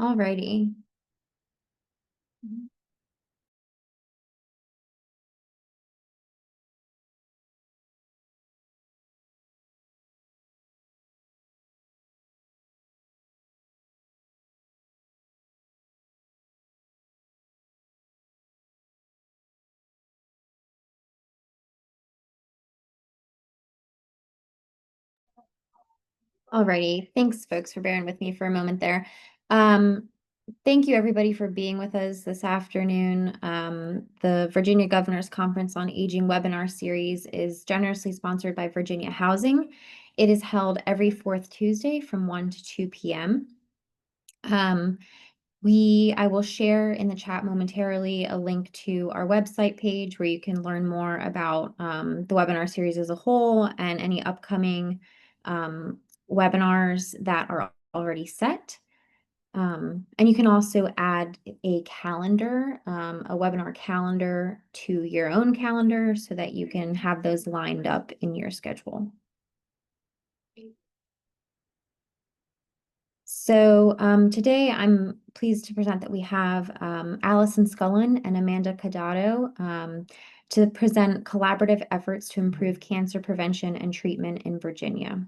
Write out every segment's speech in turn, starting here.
Alrighty. Alrighty. Thanks, folks, for bearing with me for a moment there. Um, Thank you, everybody, for being with us this afternoon. The Virginia Governor's Conference on Aging webinar series is generously sponsored by Virginia Housing. It is held every fourth Tuesday from 1 to 2 p.m. I will share in the chat momentarily a link to our website page where you can learn more about the webinar series as a whole and any upcoming um, webinars that are already set. And you can also add a calendar, a webinar calendar to your own calendar so that you can have those lined up in your schedule. So today I'm pleased to present that we have Alyson Scullin and Amanda Qadado to present collaborative efforts to improve cancer prevention and treatment in Virginia.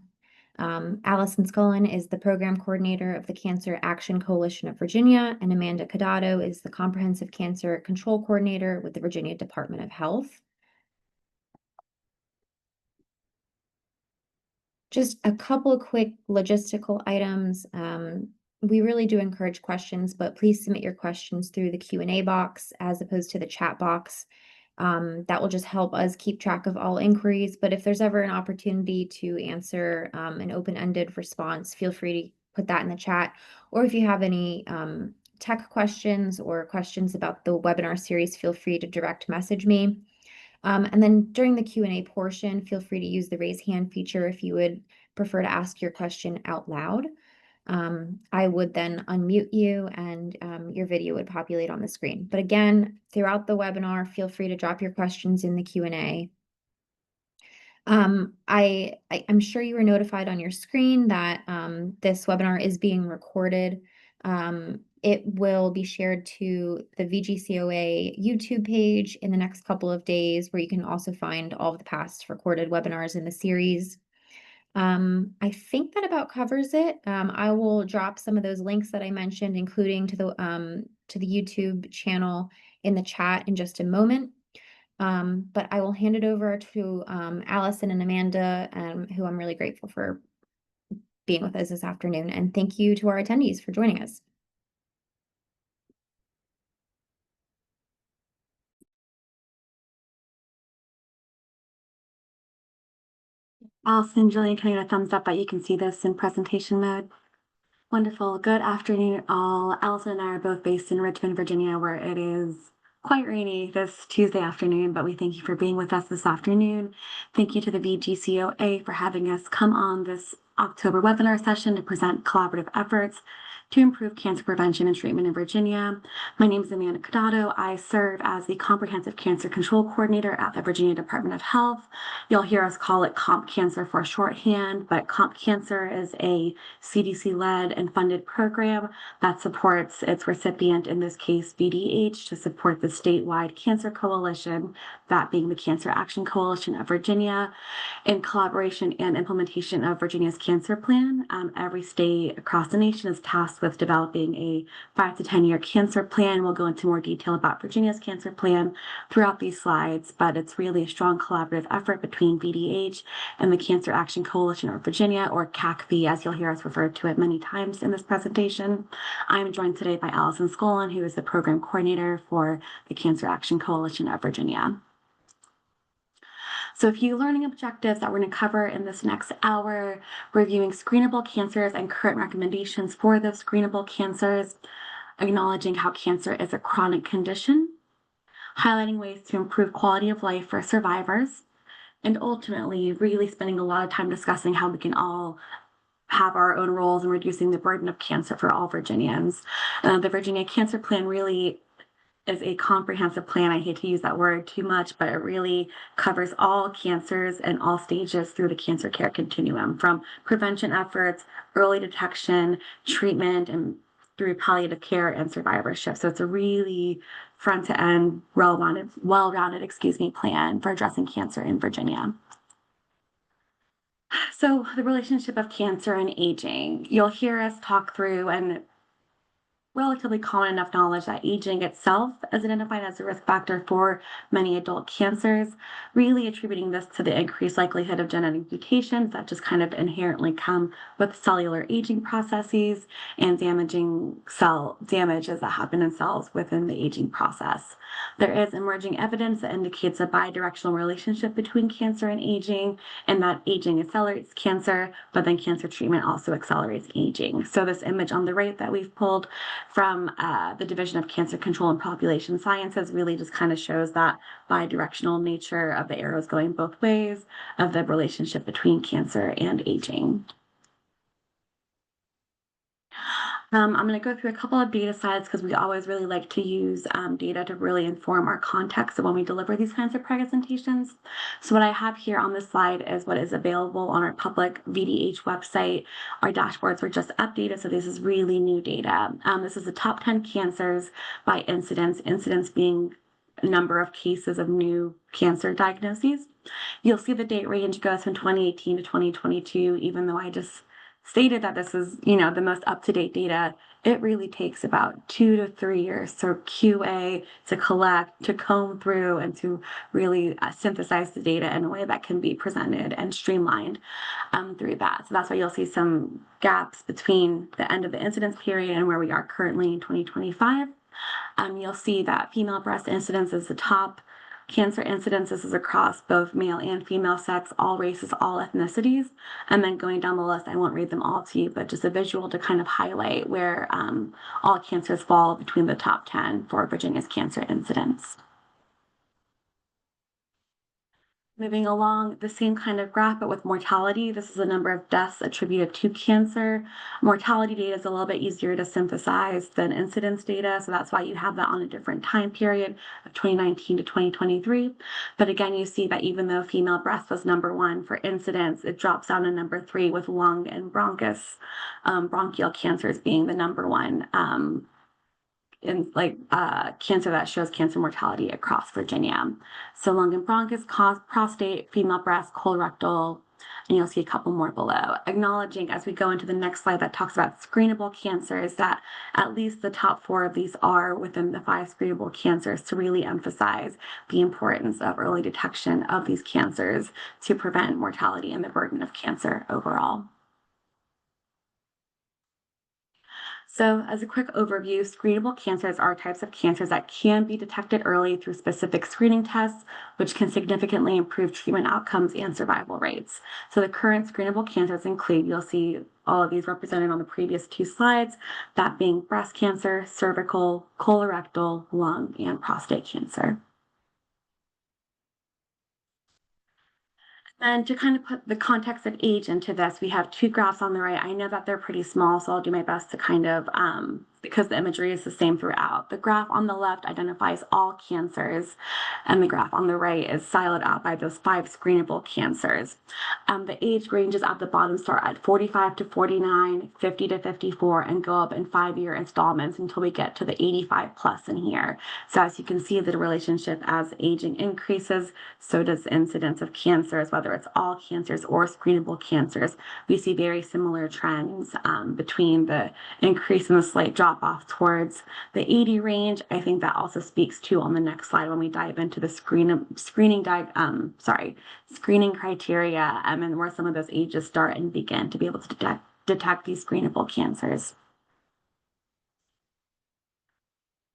Alyson Scullin is the program coordinator of the Cancer Action Coalition of Virginia, and Amanda Qadado is the comprehensive cancer control coordinator with the Virginia Department of Health. Just a couple of quick logistical items. We really do encourage questions, but please submit your questions through the Q&A box as opposed to the chat box. That will just help us keep track of all inquiries. But if there's ever an opportunity to answer an open-ended response, feel free to put that in the chat. Or if you have any tech questions or questions about the webinar series, feel free to direct message me. And then during the Q&A portion, feel free to use the raise hand feature if you would prefer to ask your question out loud. I would then unmute you and your video would populate on the screen. But again, throughout the webinar, feel free to drop your questions in the Q&A. I'm sure you were notified on your screen that this webinar is being recorded. It will be shared to the VGCOA YouTube page in the next couple of days, where you can also find all of the past recorded webinars in the series. I think that about covers it. I will drop some of those links that I mentioned, including to the YouTube channel in the chat in just a moment. But I will hand it over to Alyson and Amanda, who I'm really grateful for being with us this afternoon. And thank you to our attendees for joining us. Alyson, Julian, can I get a thumbs up that you can see this in presentation mode? Wonderful. Good afternoon, all. Alyson and I are both based in Richmond, Virginia, where it is quite rainy this Tuesday afternoon, but we thank you for being with us this afternoon. Thank you to the VGCOA for having us come on this October webinar session to present collaborative efforts to improve cancer prevention and treatment in Virginia. My name is Amanda Qadado. I serve as the Comprehensive Cancer Control Coordinator at the Virginia Department of Health. You'll hear us call it Comp Cancer for shorthand, but Comp Cancer is a CDC-led and funded program that supports its recipient, in this case VDH, to support the statewide cancer coalition, that being the Cancer Action Coalition of Virginia, in collaboration and implementation of Virginia's cancer plan. Every state across the nation is tasked with developing a 5 to 10 year cancer plan. We'll go into more detail about Virginia's cancer plan throughout these slides, but it's really a strong collaborative effort between VDH and the Cancer Action Coalition of Virginia, or CACV, as you'll hear us refer to it many times in this presentation. I'm joined today by Alyson Scullin, who is the program coordinator for the Cancer Action Coalition of Virginia. So a few learning objectives that we're going to cover in this next hour: reviewing screenable cancers and current recommendations for those screenable cancers, acknowledging how cancer is a chronic condition, highlighting ways to improve quality of life for survivors, and ultimately really spending a lot of time discussing how we can all have our own roles in reducing the burden of cancer for all Virginians. The Virginia Cancer Plan really is a comprehensive plan. I hate to use that word too much, but it really covers all cancers and all stages through the cancer care continuum, from prevention efforts, early detection, treatment, and through palliative care and survivorship. So it's a really front to end, well-rounded, plan for addressing cancer in Virginia. So the relationship of cancer and aging, you'll hear us talk through, and relatively common enough knowledge that aging itself is identified as a risk factor for many adult cancers, really attributing this to the increased likelihood of genetic mutations that just kind of inherently come with cellular aging processes and damaging cell damages that happen in cells within the aging process. There is emerging evidence that indicates a bidirectional relationship between cancer and aging, and that aging accelerates cancer, but then cancer treatment also accelerates aging. So this image on the right that we've pulled from the Division of Cancer Control and Population Sciences really just kind of shows that bidirectional nature of the arrows going both ways of the relationship between cancer and aging. I'm going to go through a couple of data slides because we always really like to use data to really inform our context of when we deliver these kinds of presentations. So what I have here on this slide is what is available on our public VDH website. Our dashboards were just updated, so this is really new data. This is the top 10 cancers by incidence being number of cases of new cancer diagnoses. You'll see the date range goes from 2018 to 2022, even though I just stated that this is, the most up-to-date data. It really takes about 2 to 3 years for QA to collect, to comb through, and to really synthesize the data in a way that can be presented and streamlined through that. So that's why you'll see some gaps between the end of the incidence period and where we are currently in 2025. You'll see that female breast incidence is the top. Cancer incidences is across both male and female sex, all races, all ethnicities. And then going down the list, I won't read them all to you, but just a visual to kind of highlight where all cancers fall between the top 10 for Virginia's cancer incidence. Moving along, the same kind of graph, but with mortality. This is the number of deaths attributed to cancer. Mortality data is a little bit easier to synthesize than incidence data, so that's why you have that on a different time period of 2019 to 2023. But again, you see that even though female breast was number 1 for incidence, it drops down to number 3 with lung and bronchial cancers being the number 1 cancer that shows cancer mortality across Virginia. So lung and bronchus, prostate, female breast, colorectal, and you'll see a couple more below. Acknowledging as we go into the next slide that talks about screenable cancers, that at least the top 4 of these are within the 5 screenable cancers, to really emphasize the importance of early detection of these cancers to prevent mortality and the burden of cancer overall. So as a quick overview, screenable cancers are types of cancers that can be detected early through specific screening tests, which can significantly improve treatment outcomes and survival rates. So the current screenable cancers include, you'll see all of these represented on the previous 2 slides, that being breast cancer, cervical, colorectal, lung, and prostate cancer. And to kind of put the context of age into this, we have 2 graphs on the right. I know that they're pretty small, so I'll do my best to kind of, because the imagery is the same throughout. The graph on the left identifies all cancers, and the graph on the right is siloed out by those 5 screenable cancers. The age ranges at the bottom start at 45 to 49, 50 to 54, and go up in 5-year installments until we get to the 85 plus in here. So as you can see, the relationship as aging increases, so does the incidence of cancers, whether it's all cancers or screenable cancers. We see very similar trends between the increase and the slight drop off towards the 80 range. I think that also speaks to on the next slide when we dive into the screening criteria and where some of those ages start and begin to be able to detect these screenable cancers.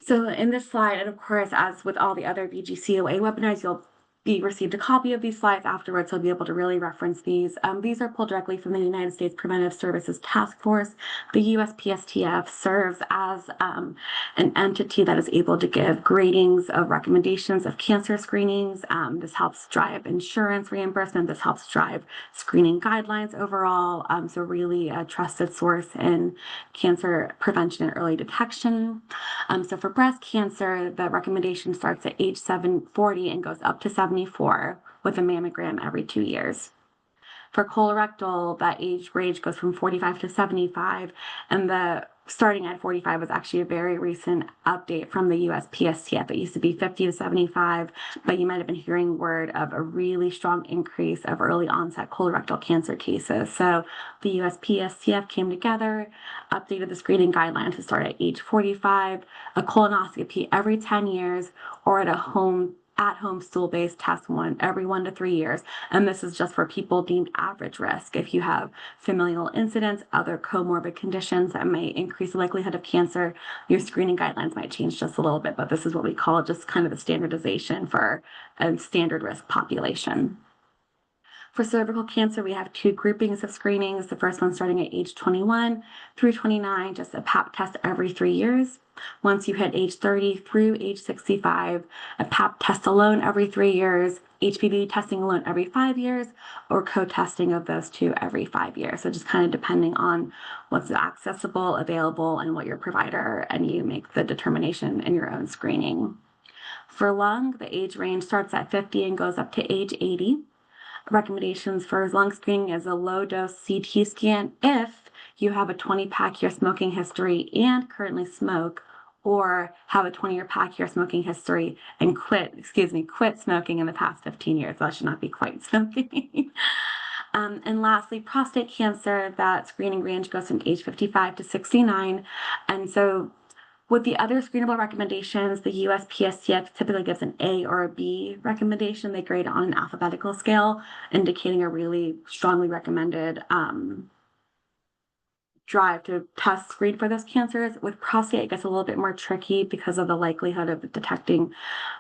So in this slide, and of course, as with all the other VGCOA webinars, you'll received a copy of these slides afterwards, so you'll be able to really reference these. These are pulled directly from the United States Preventive Services Task Force. The USPSTF serves as an entity that is able to give gradings of recommendations of cancer screenings. This helps drive insurance reimbursement. This helps drive screening guidelines overall. So really a trusted source in cancer prevention and early detection. So for breast cancer, the recommendation starts at age 40 and goes up to 74 with a mammogram every 2 years. For colorectal, that age range goes from 45 to 75, and the starting at 45 was actually a very recent update from the USPSTF. It used to be 50 to 75, but you might have been hearing word of a really strong increase of early onset colorectal cancer cases. So the USPSTF came together, updated the screening guidelines to start at age 45, a colonoscopy every 10 years, or at-home stool-based test every 1 to 3 years. And this is just for people deemed average risk. If you have familial incidents, other comorbid conditions that may increase the likelihood of cancer, your screening guidelines might change just a little bit, but this is what we call just kind of the standardization for a standard risk population. For cervical cancer, we have 2 groupings of screenings. The first one starting at age 21 through 29, just a Pap test every 3 years. Once you hit age 30 through age 65, a Pap test alone every 3 years, HPV testing alone every 5 years, or co-testing of those 2 every 5 years. So just kind of depending on what's accessible, available, and what your provider, and you make the determination in your own screening. For lung, the age range starts at 50 and goes up to age 80. Recommendations for lung screening is a low-dose CT scan if you have a 20-pack-year smoking history and currently smoke, or have a 20-year pack-year smoking history and quit smoking in the past 15 years. That should not be quite smoking. And lastly, prostate cancer, that screening range goes from age 55 to 69. And so with the other screenable recommendations, the USPSTF typically gives an A or a B recommendation. They grade on an alphabetical scale, indicating a really strongly recommended drive to test screen for those cancers. With prostate, it gets a little bit more tricky because of the likelihood of detecting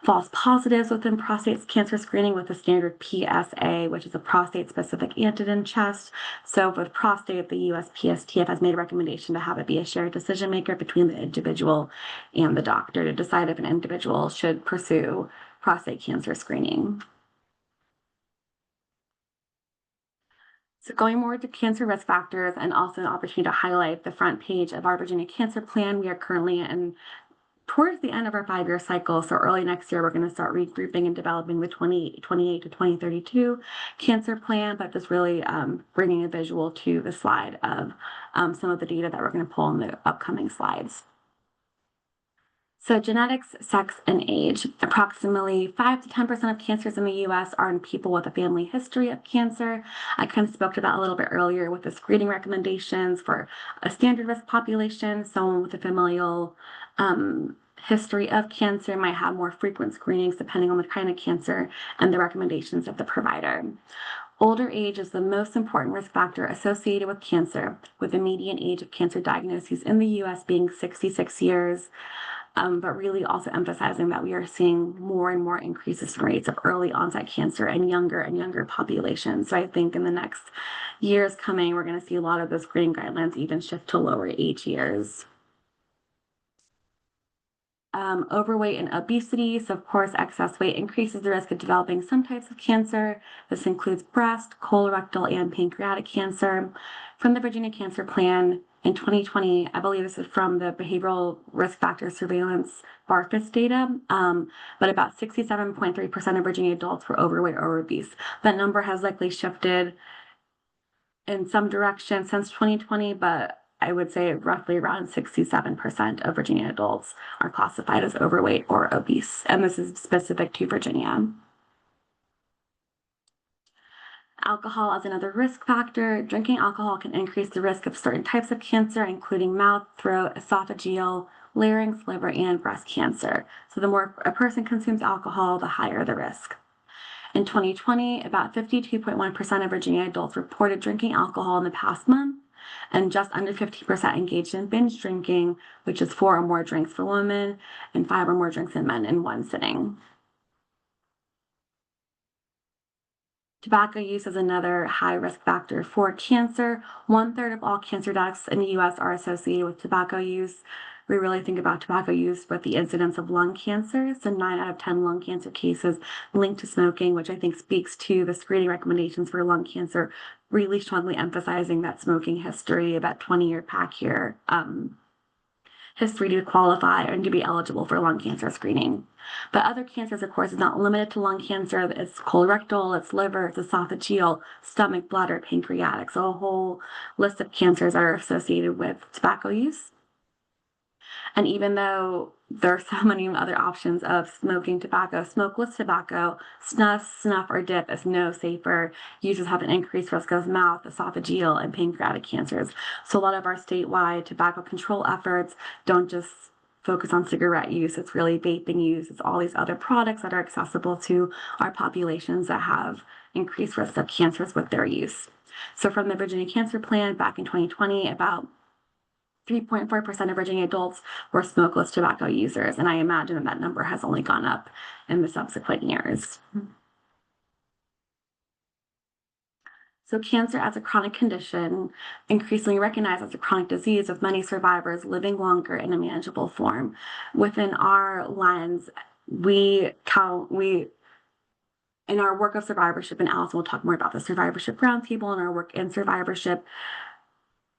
false positives within prostate cancer screening with the standard PSA, which is a prostate-specific antigen test. So with prostate, the USPSTF has made a recommendation to have it be a shared decision maker between the individual and the doctor to decide if an individual should pursue prostate cancer screening. So going more to cancer risk factors and also an opportunity to highlight the front page of our Virginia Cancer Plan. We are currently towards the end of our 5-year cycle. So early next year, we're going to start regrouping and developing the 2028 to 2032 cancer plan, but just really bringing a visual to the slide of some of the data that we're going to pull in the upcoming slides. So genetics, sex, and age. Approximately 5 to 10% of cancers in the U.S. are in people with a family history of cancer. I kind of spoke to that a little bit earlier with the screening recommendations for a standard risk population. Someone with a familial history of cancer might have more frequent screenings depending on the kind of cancer and the recommendations of the provider. Older age is the most important risk factor associated with cancer, with the median age of cancer diagnoses in the U.S. being 66 years. But really also emphasizing that we are seeing more and more increases in rates of early onset cancer in younger and younger populations. So I think in the next years coming, we're going to see a lot of those screening guidelines even shift to lower age years. Overweight and obesity. So of course, excess weight increases the risk of developing some types of cancer. This includes breast, colorectal, and pancreatic cancer. From the Virginia Cancer Plan, in 2020, I believe this is from the Behavioral Risk Factor Surveillance BARFIS data, but about 67.3% of Virginia adults were overweight or obese. That number has likely shifted in some direction since 2020, but I would say roughly around 67% of Virginia adults are classified as overweight or obese, and this is specific to Virginia. Alcohol as another risk factor. Drinking alcohol can increase the risk of certain types of cancer, including mouth, throat, esophageal, larynx, liver, and breast cancer. So the more a person consumes alcohol, the higher the risk. In 2020, about 52.1% of Virginia adults reported drinking alcohol in the past month, and just under 50% engaged in binge drinking, which is 4 or more drinks for women and 5 or more drinks in men in one sitting. Tobacco use is another high risk factor for cancer. 1/3 of all cancer deaths in the U.S. are associated with tobacco use. We really think about tobacco use with the incidence of lung cancer. So 9 out of 10 lung cancer cases linked to smoking, which I think speaks to the screening recommendations for lung cancer, really strongly emphasizing that smoking history, that 20-year pack-year history to qualify and to be eligible for lung cancer screening. But other cancers, of course, is not limited to lung cancer. It's colorectal, it's liver, it's esophageal, stomach, bladder, pancreatic. So a whole list of cancers are associated with tobacco use. And even though there are so many other options of smoking tobacco, smokeless tobacco, snuff, or dip is no safer. Users have an increased risk of mouth, esophageal, and pancreatic cancers. So a lot of our statewide tobacco control efforts don't just focus on cigarette use. It's really vaping use. It's all these other products that are accessible to our populations that have increased risk of cancers with their use. So from the Virginia Cancer Plan back in 2020, about 3.4% of Virginia adults were smokeless tobacco users, and I imagine that that number has only gone up in the subsequent years. So cancer as a chronic condition, increasingly recognized as a chronic disease, with many survivors living longer in a manageable form. Within our lens, in our work of survivorship, and Alyson will talk more about the survivorship roundtable and our work in survivorship,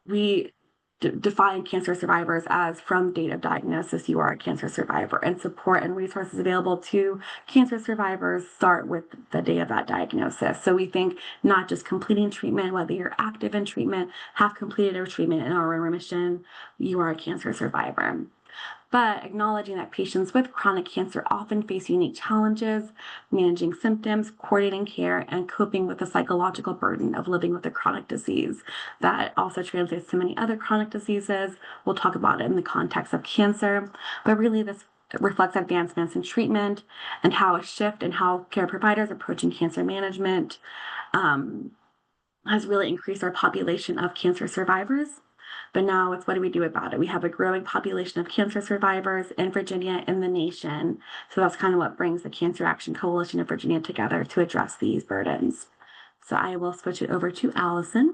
we define cancer survivors as from date of diagnosis, you are a cancer survivor, and support and resources available to cancer survivors start with the day of that diagnosis. So we think not just completing treatment, whether you're active in treatment, have completed a treatment, and are in remission, you are a cancer survivor. But acknowledging that patients with chronic cancer often face unique challenges, managing symptoms, coordinating care, and coping with the psychological burden of living with a chronic disease. That also translates to many other chronic diseases. We'll talk about it in the context of cancer, but really this reflects advancements in treatment and how a shift in how care providers approaching cancer management has really increased our population of cancer survivors. But now it's what do we do about it? We have a growing population of cancer survivors in Virginia, in the nation. So that's kind of what brings the Cancer Action Coalition of Virginia together to address these burdens. So I will switch it over to Alyson.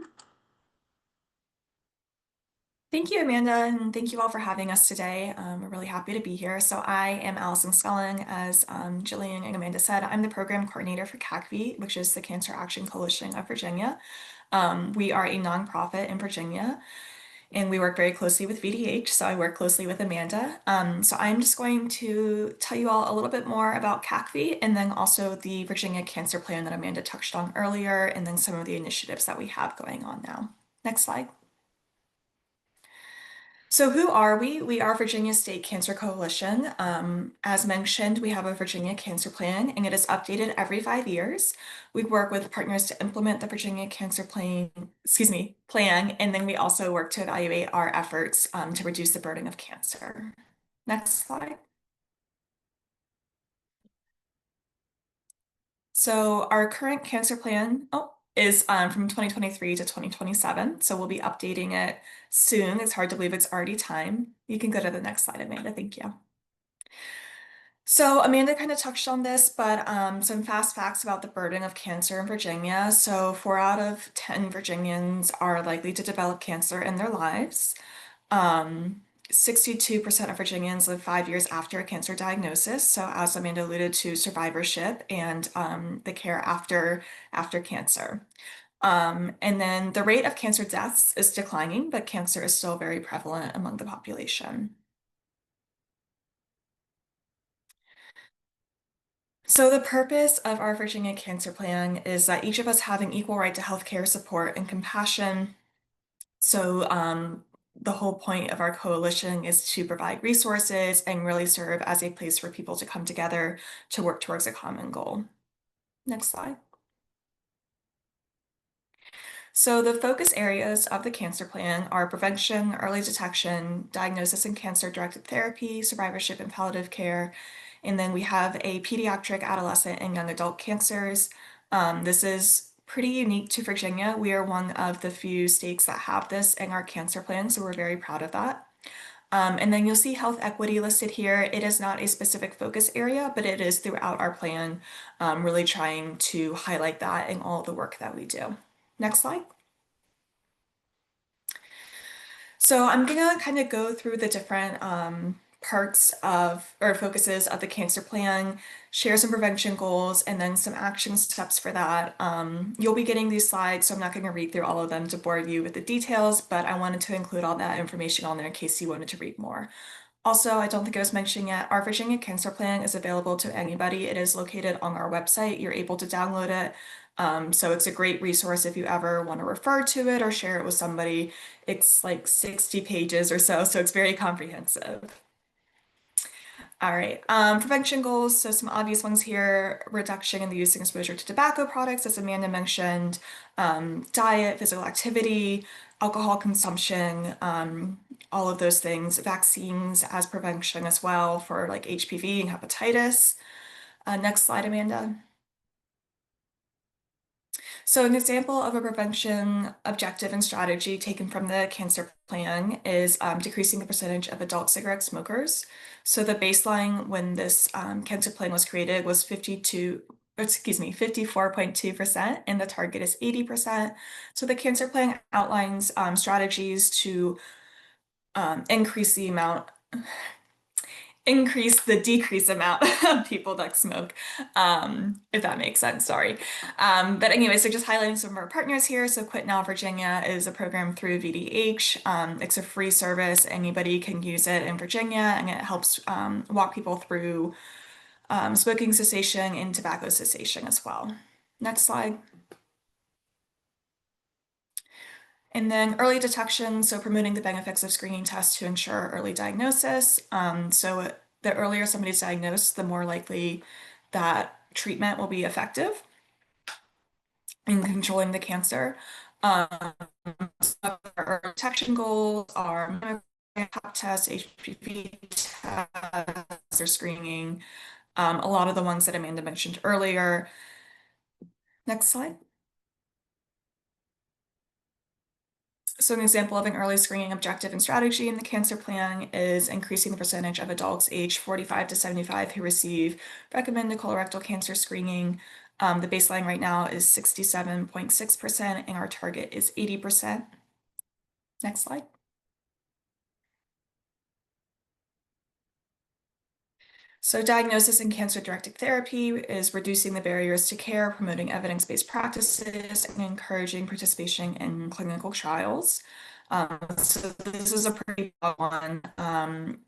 Thank you, Amanda, and thank you all for having us today. We're really happy to be here. So I am Alyson Scullin. As Jillian and Amanda said, I'm the program coordinator for CACV, which is the Cancer Action Coalition of Virginia. We are a nonprofit in Virginia, and we work very closely with VDH, so I work closely with Amanda. So I'm just going to tell you all a little bit more about CACV, and then also the Virginia Cancer Plan that Amanda touched on earlier, and then some of the initiatives that we have going on now. Next slide. So who are we? We are Virginia State Cancer Coalition. As mentioned, we have a Virginia Cancer Plan, and it is updated every 5 years. We work with partners to implement the Virginia Cancer Plan, and then we also work to evaluate our efforts to reduce the burden of cancer. Next slide. So our current cancer plan, is from 2023 to 2027. So we'll be updating it soon. It's hard to believe it's already time. You can go to the next slide, Amanda. Thank you. So Amanda kind of touched on this, but some fast facts about the burden of cancer in Virginia. So 4 out of 10 Virginians are likely to develop cancer in their lives. 62% of Virginians live 5 years after a cancer diagnosis. So as Amanda alluded to, survivorship and the care after cancer. And then the rate of cancer deaths is declining, but cancer is still very prevalent among the population. So the purpose of our Virginia Cancer Plan is that each of us have an equal right to healthcare support and compassion. So the whole point of our coalition is to provide resources and really serve as a place for people to come together to work towards a common goal. Next slide. So the focus areas of the cancer plan are prevention, early detection, diagnosis and cancer-directed therapy, survivorship and palliative care. And then we have a pediatric, adolescent, and young adult cancers. This is pretty unique to Virginia. We are one of the few states that have this in our cancer plan, so we're very proud of that. And then you'll see health equity listed here. It is not a specific focus area, but it is throughout our plan, really trying to highlight that in all the work that we do. Next slide. So I'm gonna kind of go through the different parts of or focuses of the cancer plan, share some prevention goals, and then some action steps for that. You'll be getting these slides, so I'm not going to read through all of them to bore you with the details, but I wanted to include all that information on there in case you wanted to read more. Also, I don't think I was mentioning yet, our Virginia Cancer Plan is available to anybody. It is located on our website. You're able to download it. So it's a great resource if you ever want to refer to it or share it with somebody. It's like 60 pages or so, so it's very comprehensive. All right, prevention goals. So some obvious ones here: reduction in the use and exposure to tobacco products, as Amanda mentioned, diet, physical activity, alcohol consumption, all of those things, vaccines as prevention as well for like HPV and hepatitis. Next slide, Amanda. So an example of a prevention objective and strategy taken from the cancer plan is decreasing the percentage of adult cigarette smokers. So the baseline when this cancer plan was created was 54.2%, and the target is 80%. So the cancer plan outlines strategies to increase the decrease amount of people that smoke, if that makes sense, sorry. But anyway, so just highlighting some of our partners here. So Quit Now Virginia is a program through VDH. It's a free service. Anybody can use it in Virginia, and it helps walk people through smoking cessation and tobacco cessation as well. Next slide. And then early detection, so promoting the benefits of screening tests to ensure early diagnosis. So the earlier somebody's diagnosed, the more likely that treatment will be effective in controlling the cancer. So our detection goals are mammogram, pap tests, HPV tests, or screening. A lot of the ones that Amanda mentioned earlier. Next slide. So an example of an early screening objective and strategy in the cancer plan is increasing the percentage of adults aged 45 to 75 who receive recommended colorectal cancer screening. The baseline right now is 67.6%, and our target is 80%. Next slide. So diagnosis and cancer-directed therapy is reducing the barriers to care, promoting evidence-based practices, and encouraging participation in clinical trials. So this is a pretty broad one,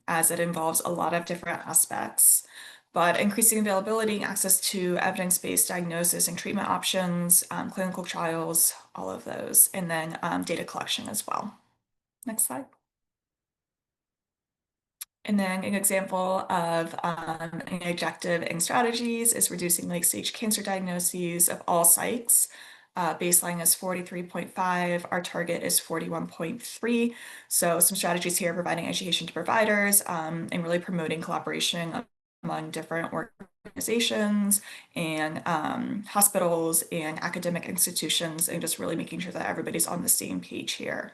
as it involves a lot of different aspects, but increasing availability and access to evidence-based diagnosis and treatment options, clinical trials, all of those, and then data collection as well. Next slide. And then an example of an objective and strategies is reducing late-stage cancer diagnoses of all sites. Baseline is 43.5. Our target is 41.3. So some strategies here: providing education to providers and really promoting collaboration among different organizations and hospitals and academic institutions, and just really making sure that everybody's on the same page here.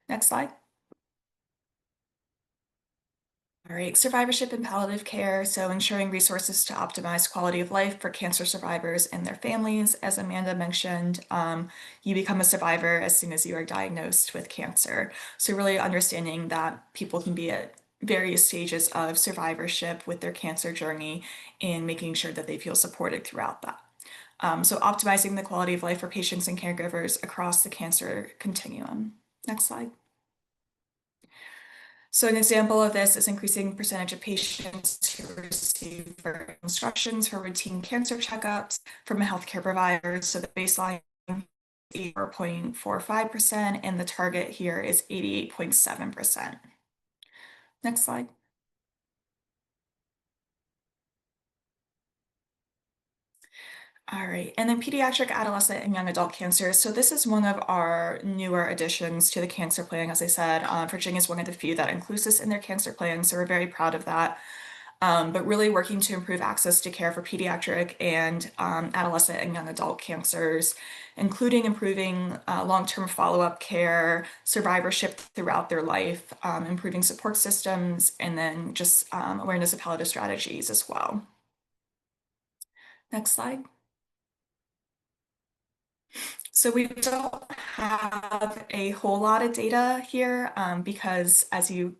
Next slide. All right, survivorship and palliative care. So ensuring resources to optimize quality of life for cancer survivors and their families. As Amanda mentioned, you become a survivor as soon as you are diagnosed with cancer. So really understanding that people can be at various stages of survivorship with their cancer journey and making sure that they feel supported throughout that. So optimizing the quality of life for patients and caregivers across the cancer continuum. Next slide. So an example of this is increasing percentage of patients who receive instructions for routine cancer checkups from a healthcare provider. So the baseline is 84.45%, and the target here is 88.7%. Next slide. All right, and then pediatric, adolescent, and young adult cancer. So this is one of our newer additions to the cancer plan. As I said, Virginia is one of the few that includes this in their cancer plan, so we're very proud of that. But really working to improve access to care for pediatric and adolescent and young adult cancers, including improving long-term follow-up care, survivorship throughout their life, improving support systems, and then just awareness of palliative strategies as well. Next slide. So we don't have a whole lot of data here because, as you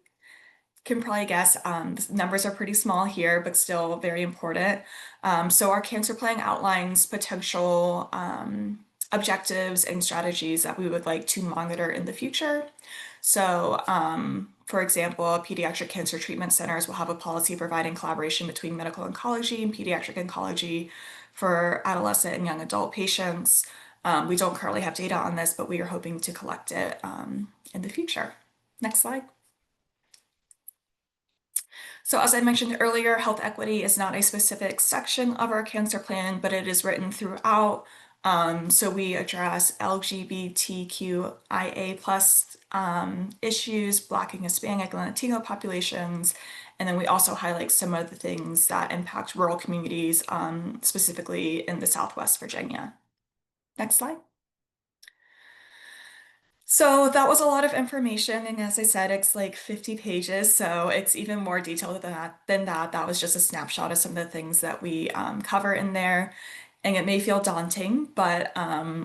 can probably guess, the numbers are pretty small here, but still very important. So our cancer plan outlines potential objectives and strategies that we would like to monitor in the future. So, for example, pediatric cancer treatment centers will have a policy providing collaboration between medical oncology and pediatric oncology for adolescent and young adult patients. We don't currently have data on this, but we are hoping to collect it in the future. Next slide. So as I mentioned earlier, health equity is not a specific section of our cancer plan, but it is written throughout. So we address LGBTQIA plus issues, Black and Hispanic and Latino populations. And then we also highlight some of the things that impact rural communities, specifically in the Southwest Virginia. Next slide. So that was a lot of information, and as I said, it's like 50 pages, so it's even more detailed than that. That was just a snapshot of some of the things that we cover in there, and it may feel daunting, but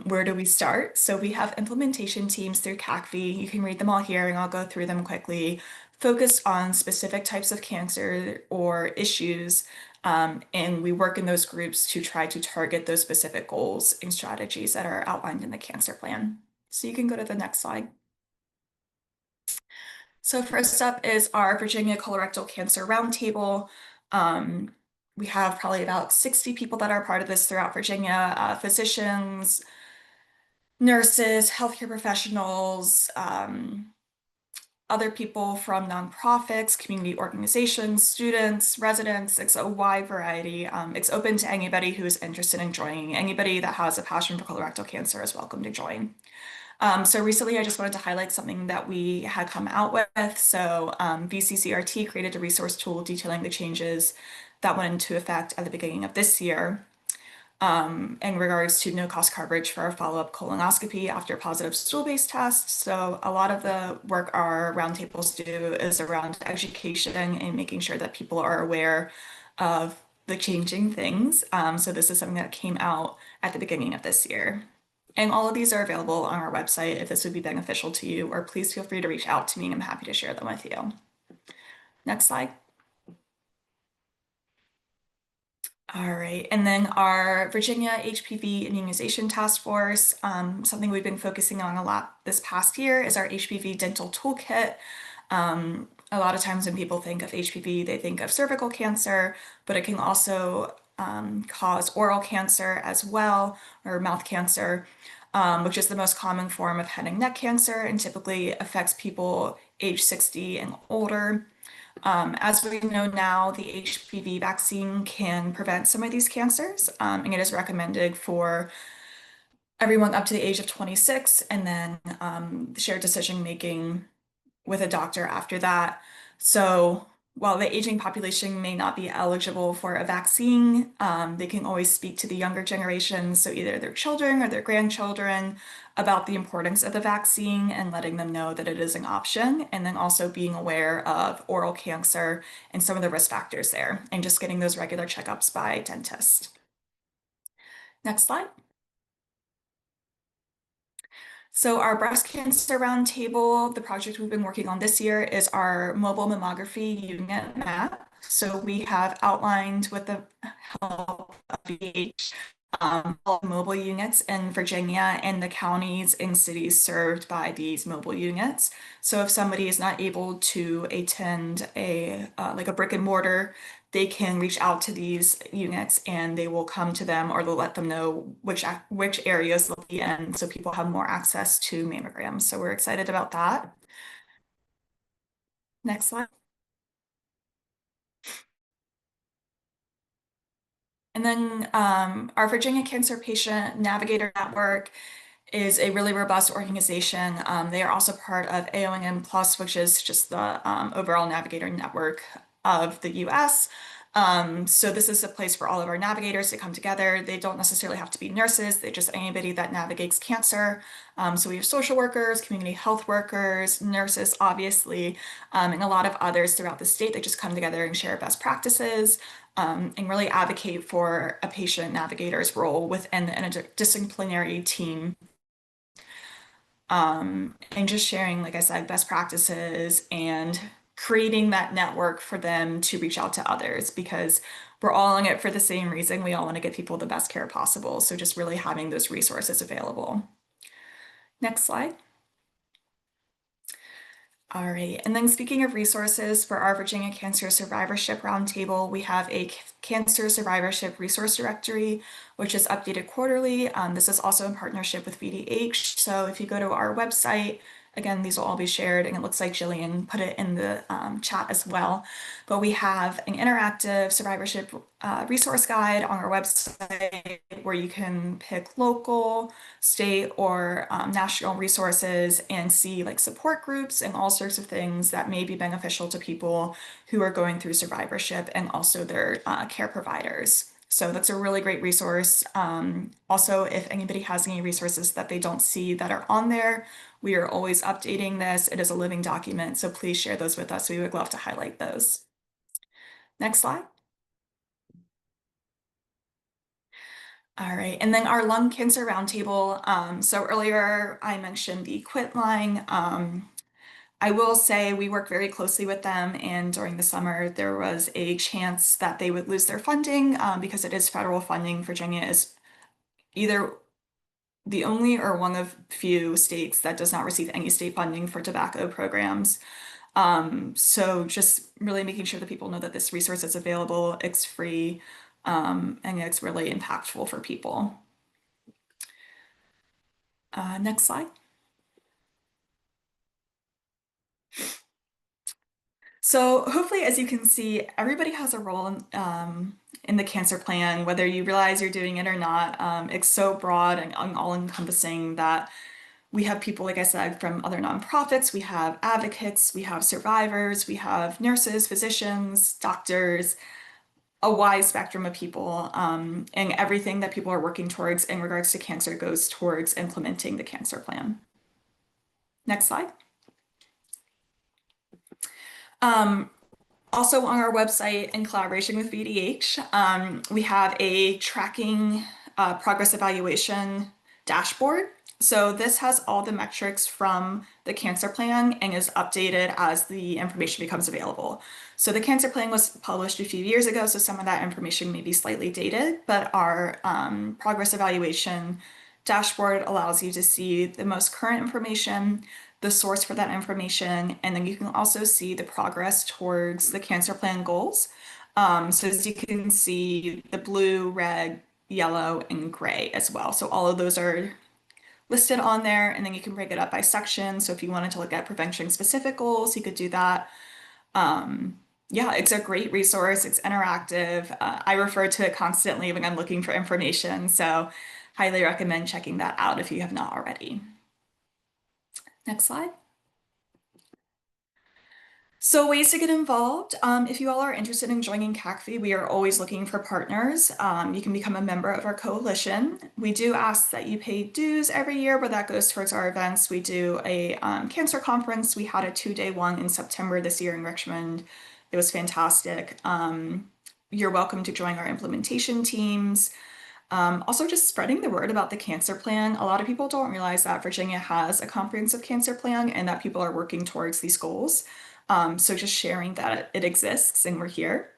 where do we start? So we have implementation teams through CACV. You can read them all here, and I'll go through them quickly. Focused on specific types of cancer or issues, and we work in those groups to try to target those specific goals and strategies that are outlined in the cancer plan. So you can go to the next slide. So first up is our Virginia Colorectal Cancer Roundtable. We have probably about 60 people that are part of this throughout Virginia, physicians, nurses, healthcare professionals, other people from nonprofits, community organizations, students, residents. It's a wide variety. It's open to anybody who is interested in joining. Anybody that has a passion for colorectal cancer is welcome to join. So recently, I just wanted to highlight something that we had come out with. So VCCRT created a resource tool detailing the changes that went into effect at the beginning of this year in regards to no-cost coverage for our follow-up colonoscopy after positive stool-based tests. So a lot of the work our roundtables do is around education and making sure that people are aware of the changing things. So this is something that came out at the beginning of this year. And all of these are available on our website if this would be beneficial to you, or please feel free to reach out to me and I'm happy to share them with you. Next slide. All right, and then our Virginia HPV Immunization Task Force, something we've been focusing on a lot this past year is our HPV Dental Toolkit. A lot of times when people think of HPV, they think of cervical cancer, but it can also cause oral cancer as well, or mouth cancer, which is the most common form of head and neck cancer and typically affects people age 60 and older. As we know now, the HPV vaccine can prevent some of these cancers, and it is recommended for everyone up to the age of 26, and then shared decision making with a doctor after that. So while the aging population may not be eligible for a vaccine, they can always speak to the younger generations, so either their children or their grandchildren, about the importance of the vaccine and letting them know that it is an option, and then also being aware of oral cancer and some of the risk factors there, and just getting those regular checkups by a dentist. Next slide. So our breast cancer roundtable, the project we've been working on this year is our mobile mammography unit map. So we have outlined with the help of VH all mobile units in Virginia and the counties and cities served by these mobile units. So if somebody is not able to attend a like a brick and mortar, they can reach out to these units and they will come to them, or they'll let them know which areas they'll be in, so people have more access to mammograms. So we're excited about that. Next slide. And then our Virginia Cancer Patient Navigator Network is a really robust organization. They are also part of AONM Plus, which is just the overall navigator network of the US. So this is a place for all of our navigators to come together. They don't necessarily have to be nurses, they're just anybody that navigates cancer. So we have social workers, community health workers, nurses, obviously, and a lot of others throughout the state that just come together and share best practices. And really advocate for a patient navigator's role within the interdisciplinary team. And just sharing, like I said, best practices and creating that network for them to reach out to others, because we're all in it for the same reason. We all want to get people the best care possible. So just really having those resources available. Next slide. All right, and then speaking of resources for our Virginia Cancer Survivorship Roundtable, we have a Cancer Survivorship Resource Directory, which is updated quarterly. This is also in partnership with VDH. So if you go to our website, Again, these will all be shared, and it looks like Jillian put it in the chat as well. But we have an interactive survivorship resource guide on our website where you can pick local, state, or national resources and see like support groups and all sorts of things that may be beneficial to people who are going through survivorship and also their care providers. So that's a really great resource. Also, if anybody has any resources that they don't see that are on there, we are always updating this. It is a living document, so please share those with us. We would love to highlight those. Next slide. All right, and then our lung cancer roundtable. So earlier I mentioned the quit line. I will say we work very closely with them, and during the summer there was a chance that they would lose their funding because it is federal funding. Virginia is either the only or one of few states that does not receive any state funding for tobacco programs. So just really making sure that people know that this resource is available, it's free, and it's really impactful for people. Next slide. So hopefully, as you can see, everybody has a role in the cancer plan, whether you realize you're doing it or not. It's so broad and all-encompassing that we have people, like I said, from other nonprofits, we have advocates, we have survivors, we have nurses, physicians, doctors, a wide spectrum of people, and everything that people are working towards in regards to cancer goes towards implementing the cancer plan. Next slide. Also on our website, in collaboration with VDH, we have a tracking progress evaluation dashboard. So this has all the metrics from the cancer plan and is updated as the information becomes available. So the cancer plan was published a few years ago, so some of that information may be slightly dated, but our progress evaluation dashboard allows you to see the most current information, the source for that information, and then you can also see the progress towards the cancer plan goals. So as you can see, the blue, red, yellow, and gray as well. So all of those are listed on there, and then you can break it up by section. So if you wanted to look at prevention specific goals, you could do that. Yeah, it's a great resource. It's interactive. I refer to it constantly when I'm looking for information. So highly recommend checking that out if you have not already. Next slide. So ways to get involved. If you all are interested in joining CACV, we are always looking for partners. You can become a member of our coalition. We do ask that you pay dues every year, but that goes towards our events. We do a cancer conference. We had a 2-day one in September this year in Richmond. It was fantastic. You're welcome to join our implementation teams. Also, just spreading the word about the cancer plan. A lot of people don't realize that Virginia has a comprehensive cancer plan and that people are working towards these goals. So just sharing that it exists and we're here.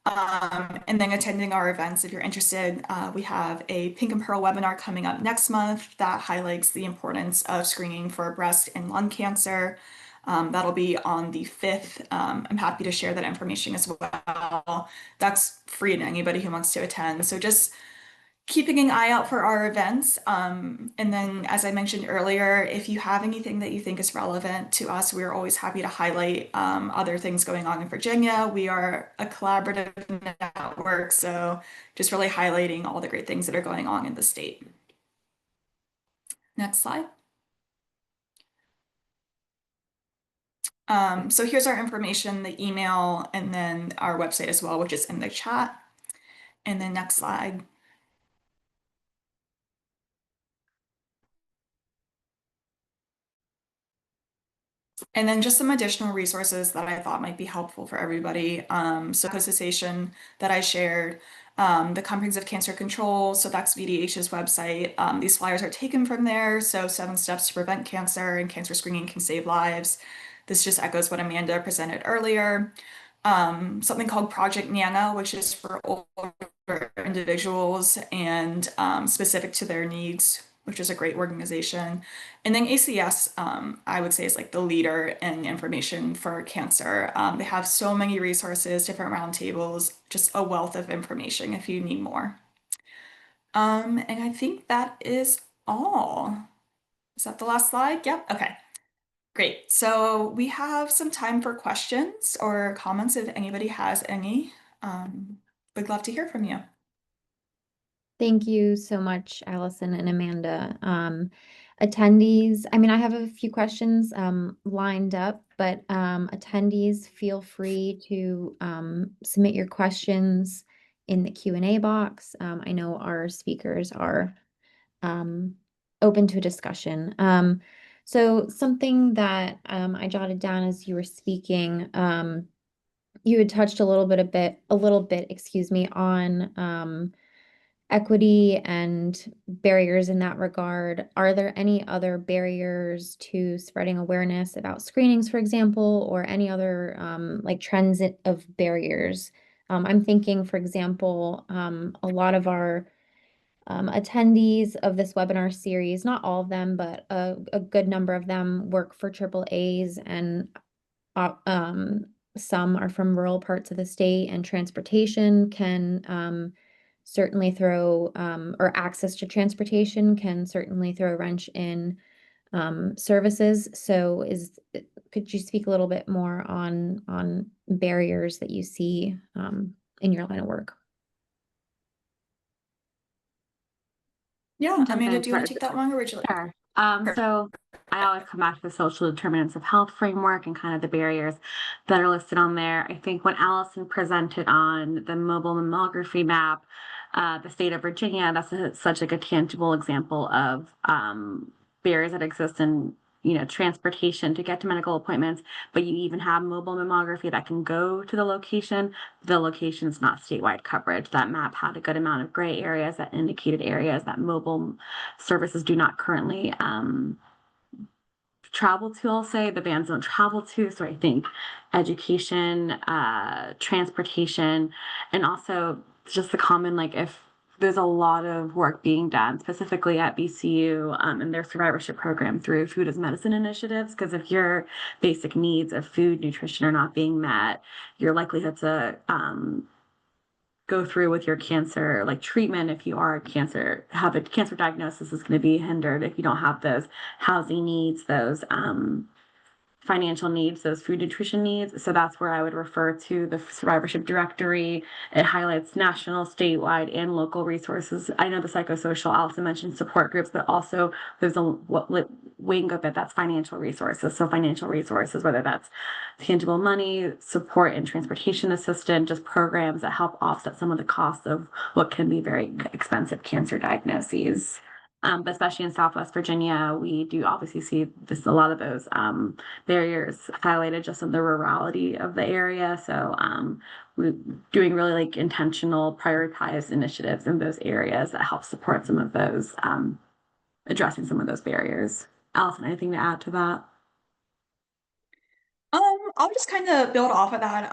And then attending our events if you're interested. We have a Pink and Pearl webinar coming up next month that highlights the importance of screening for breast and lung cancer. That'll be on the 5th. I'm happy to share that information as well. That's free to anybody who wants to attend. So just keeping an eye out for our events. And then, as I mentioned earlier, if you have anything that you think is relevant to us, we're always happy to highlight other things going on in Virginia. We are a collaborative network, so just really highlighting all the great things that are going on in the state. Next slide. So here's our information, the email, and then our website as well, which is in the chat. And then next slide. And then just some additional resources that I thought might be helpful for everybody. So the cessation that I shared, the Comprehensive Cancer Control, so that's VDH's website. These flyers are taken from there. So 7 steps to prevent cancer and cancer screening can save lives. This just echoes what Amanda presented earlier. Something called Project Nana, which is for older individuals and specific to their needs, which is a great organization. And then ACS, I would say, is like the leader in information for cancer. They have so many resources, different roundtables, just a wealth of information if you need more. And I think that is all. Is that the last slide? Yep. Okay. Great. So we have some time for questions or comments if anybody has any. We'd love to hear from you. Thank you so much, Allison and Amanda. Attendees, I mean, I have a few questions lined up, but attendees, feel free to submit your questions in the Q&A box. I know our speakers are open to a discussion. So something that I jotted down as you were speaking, you had touched a little bit, excuse me, on equity and barriers in that regard. Are there any other barriers to spreading awareness about screenings, for example, or any other like trends of barriers? I'm thinking, for example, a lot of our attendees of this webinar series, not all of them, but a good number of them work for triple A's, and some are from rural parts of the state, and transportation can certainly throw, or access to transportation can certainly throw a wrench in services. So could you speak a little bit more on barriers that you see in your line of work? Yeah, Jump Amanda, in do you want for- to take that one or would you like? Sure. So I always come back to the social determinants of health framework and kind of the barriers that are listed on there. I think when Alyson presented on the mobile mammography map, the state of Virginia, that's such like a tangible example of barriers that exist in transportation to get to medical appointments. But you even have mobile mammography that can go to the location. The location is not statewide coverage. That map had a good amount of gray areas that indicated areas that mobile services do not currently travel to. I'll say the bands don't travel to. So I think education, transportation, and also just the common, like, if there's a lot of work being done specifically at VCU in their survivorship program through food as medicine initiatives, because if your basic needs of food nutrition are not being met, your likelihood to go through with your cancer like treatment, if you are have a cancer diagnosis, is going to be hindered if you don't have those housing needs, those financial needs, those food nutrition needs. So that's where I would refer to the survivorship directory. It highlights national, statewide, and local resources. I know the psychosocial also mentioned support groups, but also there's a wing of it that's financial resources. So financial resources, whether that's tangible money, support and transportation assistance, just programs that help offset some of the costs of what can be very expensive cancer diagnoses. But especially in Southwest Virginia, we do obviously see a lot of those barriers highlighted just in the rurality of the area. So we're doing really like intentional prioritized initiatives in those areas that help support some of those, addressing some of those barriers. Alyson, anything to add to that? I'll just kind of build off of that,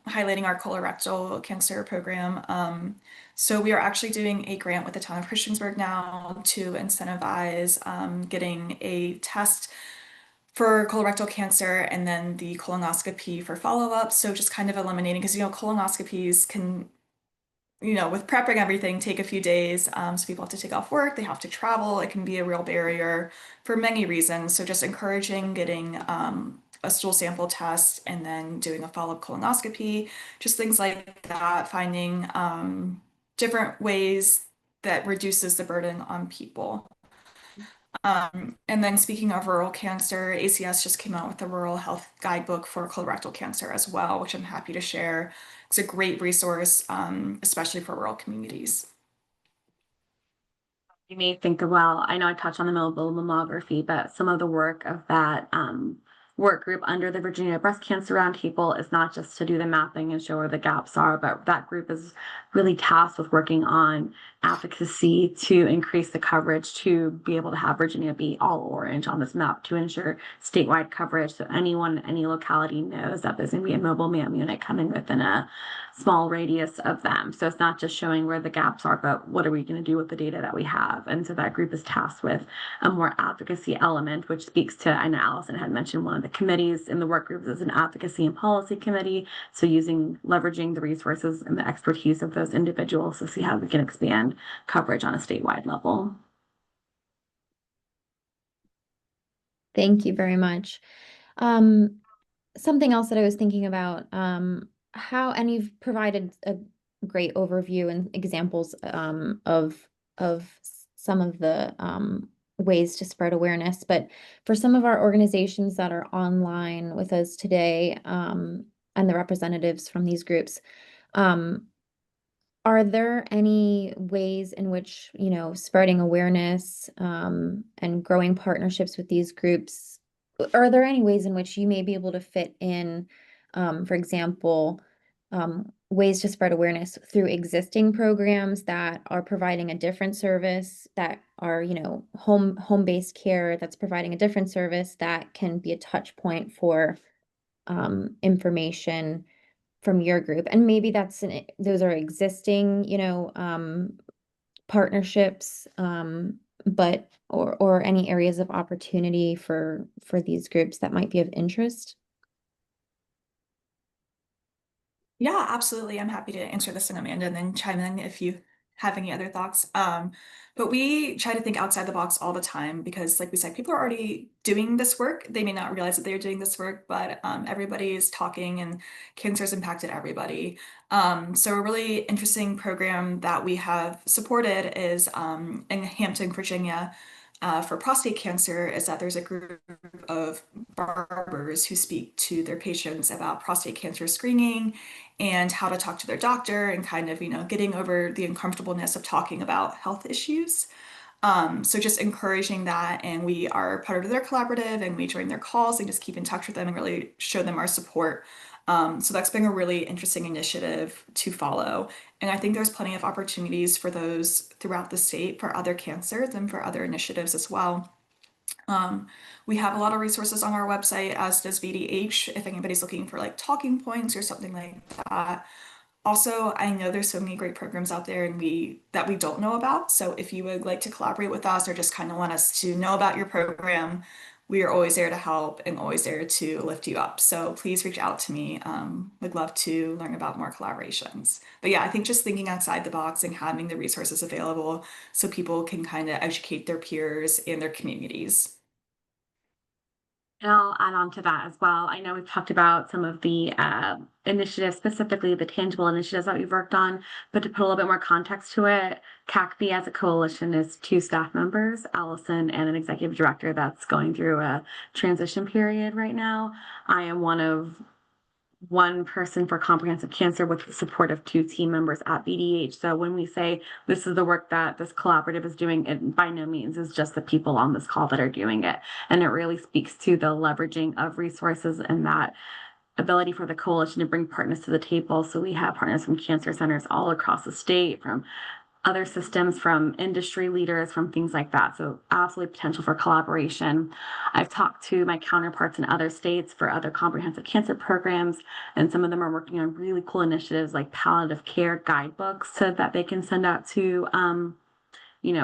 highlighting our colorectal cancer program. So we are actually doing a grant with the town of Christiansburg now to incentivize getting a test for colorectal cancer and then the colonoscopy for follow-up. So just kind of eliminating, because colonoscopies can, with prepping everything, take a few days. So people have to take off work, they have to travel. It can be a real barrier for many reasons. So just encouraging getting a stool sample test and then doing a follow-up colonoscopy, just things like that, finding different ways that reduces the burden on people. And then speaking of rural cancer, ACS just came out with a rural health guidebook for colorectal cancer as well, which I'm happy to share. It's a great resource, especially for rural communities. You may think, well, I know I touched on the mobile mammography, but some of the work of that work group under the Virginia Breast Cancer Roundtable is not just to do the mapping and show where the gaps are, but that group is really tasked with working on advocacy to increase the coverage, to be able to have Virginia be all orange on this map, to ensure statewide coverage so anyone in any locality knows that there's going to be a mobile MAM unit coming within a small radius of them. So it's not just showing where the gaps are, but what are we going to do with the data that we have? And so that group is tasked with a more advocacy element, which speaks to, I know Alyson had mentioned one of the committees in the work groups is an advocacy and policy committee. So leveraging the resources and the expertise of those individuals to see how we can expand coverage on a statewide level. Thank you very much. Something else that I was thinking about, and you've provided a great overview and examples of some of the ways to spread awareness. But for some of our organizations that are online with us today, and the representatives from these groups, um, are there any ways in which, spreading awareness, and growing partnerships with these groups, are there any ways in which you may be able to fit in, for example, ways to spread awareness through existing programs that are providing a different service, that are, home-based care that's providing a different service that can be a touch point for information from your group? And maybe those are existing, partnerships, but or any areas of opportunity for these groups that might be of interest. Yeah, absolutely. I'm happy to answer this, and Amanda, and then chime in if you have any other thoughts. But we try to think outside the box all the time because, like we said, people are already doing this work. They may not realize that they're doing this work, but everybody is talking, and cancer has impacted everybody. So a really interesting program that we have supported is in Hampton, Virginia. For prostate cancer, is that there's a group of barbers who speak to their patients about prostate cancer screening and how to talk to their doctor and kind of, getting over the uncomfortableness of talking about health issues. So just encouraging that, and we are part of their collaborative, and we join their calls and just keep in touch with them and really show them our support. So that's been a really interesting initiative to follow. And I think there's plenty of opportunities for those throughout the state for other cancers and for other initiatives as well. Um, we have a lot of resources on our website, as does VDH, if anybody's looking for like talking points or something like that. Also, I know there's so many great programs out there that we don't know about. So if you would like to collaborate with us or just kind of want us to know about your program, we are always there to help and always there to lift you up. So please reach out to me. Would love to learn about more collaborations. But yeah, I think just thinking outside the box and having the resources available so people can kind of educate their peers and their communities. And I'll add on to that as well. I know we've talked about some of the initiatives, specifically the tangible initiatives that we've worked on, but to put a little bit more context to it, CACV as a coalition is 2 staff members, Alyson and an executive director that's going through a transition period right now. I am one person for comprehensive cancer with the support of 2 team members at VDH. So when we say this is the work that this collaborative is doing, it by no means is just the people on this call that are doing it. And it really speaks to the leveraging of resources and that ability for the coalition to bring partners to the table. So we have partners from cancer centers all across the state, from other systems, from industry leaders, from things like that. So absolutely potential for collaboration. I've talked to my counterparts in other states for other comprehensive cancer programs, and some of them are working on really cool initiatives like palliative care guidebooks so that they can send out to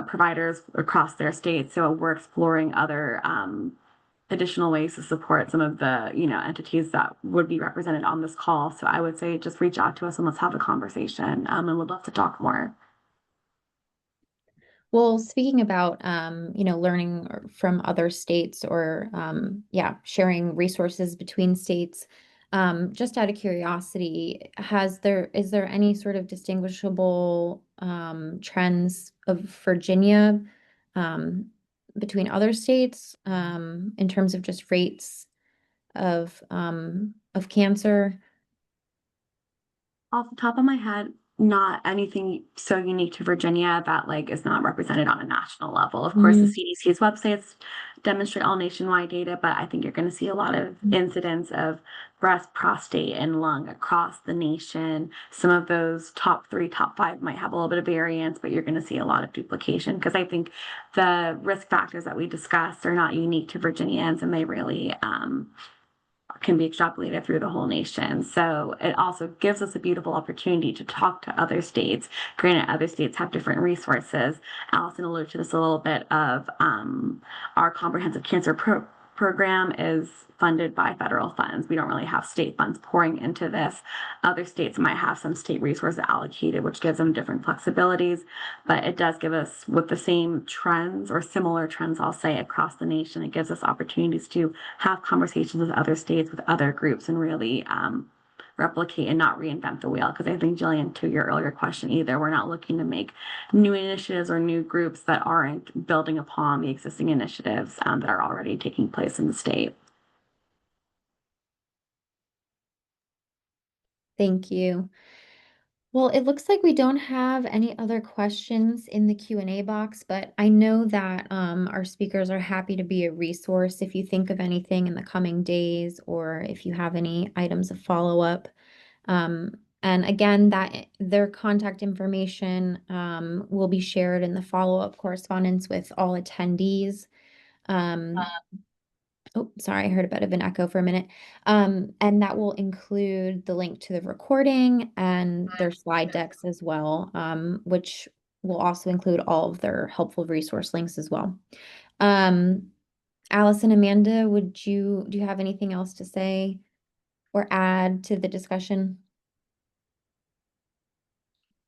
providers across their states. So we're exploring other additional ways to support some of the entities that would be represented on this call. So I would say just reach out to us and let's have a conversation, and we'd love to talk more. Well, speaking about, learning from other states or, yeah, sharing resources between states, just out of curiosity, is there any sort of distinguishable, trends of Virginia, um, between other states, in terms of just rates of cancer? Off the top of my head, not anything so unique to Virginia that like is not represented on a national level. Of course, the Mm, CDC's websites demonstrate all nationwide data, but I think you're going to see a lot of incidents of breast, prostate, and lung across the nation. Some of those top 3, top 5 might have a little bit of variance, but you're going to see a lot of duplication because I think the risk factors that we discussed are not unique to Virginians, and they really can be extrapolated through the whole nation. So it also gives us a beautiful opportunity to talk to other states. Granted, other states have different resources. Alyson alluded to this a little bit of our comprehensive cancer program is funded by federal funds. We don't really have state funds pouring into this. Other states might have some state resources allocated, which gives them different flexibilities, but it does give us, with the same trends or similar trends, I'll say, across the nation, it gives us opportunities to have conversations with other states, with other groups, and really replicate and not reinvent the wheel. Because I think, Jillian, to your earlier question, either we're not looking to make new initiatives or new groups that aren't building upon the existing initiatives that are already taking place in the state. Thank you. Well, it looks like we don't have any other questions in the Q&A box, but I know that our speakers are happy to be a resource if you think of anything in the coming days or if you have any items of follow-up. And again, that their contact information will be shared in the follow-up correspondence with all attendees. Oh, sorry, I heard a bit of an echo for a minute. And that will include the link to the recording and their slide decks as well, which will also include all of their helpful resource links as well. Alyson, Amanda, do you have anything else to say or add to the discussion?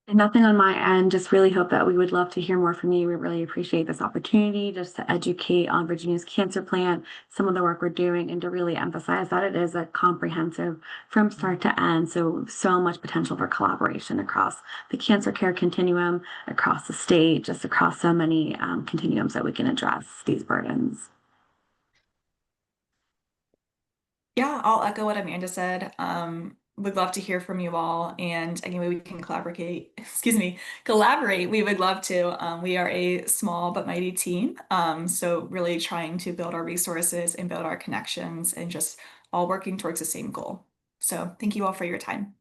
And nothing on my end, just really hope that we would love to hear more from you. We really appreciate this opportunity just to educate on Virginia's cancer plan, some of the work we're doing, and to really emphasize that it is a comprehensive from start to end. So much potential for collaboration across the cancer care continuum, across the state, just across so many continuums that we can address these burdens. Yeah, I'll echo what Amanda said. Would love to hear from you all, and any way we can collaborate, collaborate, we would love to. We are a small but mighty team, so really trying to build our resources and build our connections and just all working towards the same goal. So thank you all for your time.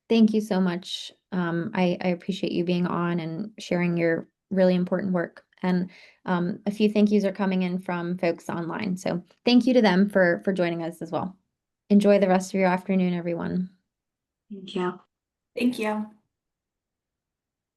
Thank you so much. I appreciate you being on and sharing your really important work. And a few thank yous are coming in from folks online. So thank you to them for joining us as well. Enjoy the rest of your afternoon, everyone. Thank you. Thank you.